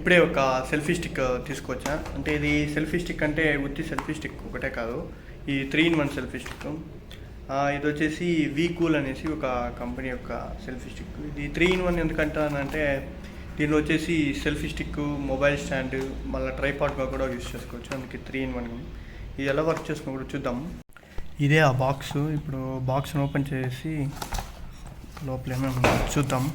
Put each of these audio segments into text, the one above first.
ఇప్పుడే ఒక selfie stick తీసుకొచ్చా. అంటే ఇది సెల్ఫీ స్టిక్ అంటే ఉత్తి సెల్ఫీ స్టిక్ ఒకటే కాదు, ఈ 3-in-1 సెల్ఫీ స్టిక్. ఇది వచ్చేసి కూల్ అనేసి ఒక కంపెనీ యొక్క సెల్ఫీ స్టిక్. ఇది 3-in-1 ఎందుకంటానంటే దీనిలో వచ్చేసి సెల్ఫీ స్టిక్, మొబైల్ స్టాండ్, మళ్ళీ ట్రైపాడ్గా కూడా యూస్ చేసుకోవచ్చు. అందుకే 3-in-1. ఇది ఎలా వర్క్ చేసుకుని కూడా చూద్దాం. ఇదే ఆ బాక్స్. ఇప్పుడు బాక్స్ని ఓపెన్ చేసి లోపల ఏమైనా చూద్దాం.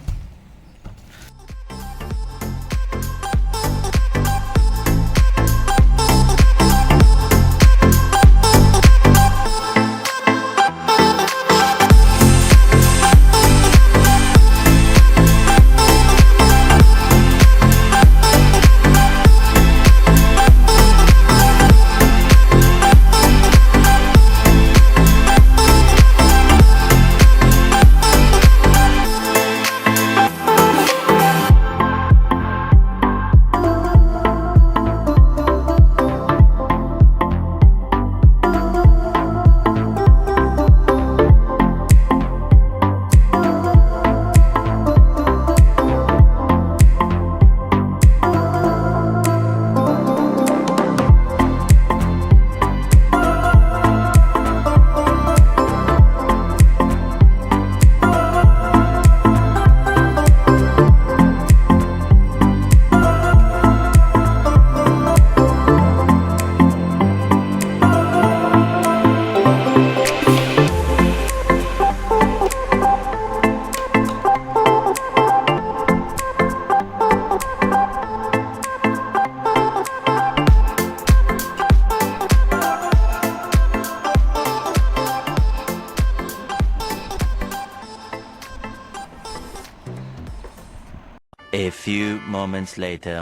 A few moments later.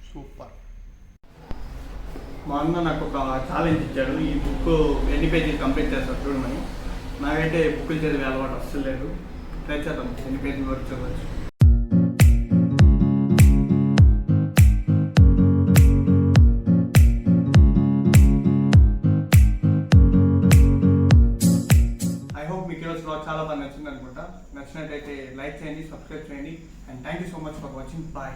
Super. మా అన్న నాకు ఒక ఛాలెంజ్ ఇచ్చాడు, ఈ బుక్ ఎన్ని పేజీలు కంప్లీట్ చేస్తారు చూడమని. నాకైతే బుక్కులు చదివే అలవాటు అస్సలు లేదు. ట్రై చేద్దాం ఎన్ని పేజీలు వరకు చదవచ్చు. చాలా బాగా నచ్చింది అనుకుంటా. నచ్చినట్టయితే లైక్ చేయండి, సబ్స్క్రైబ్ చేయండి. And thank you so much for watching. Bye.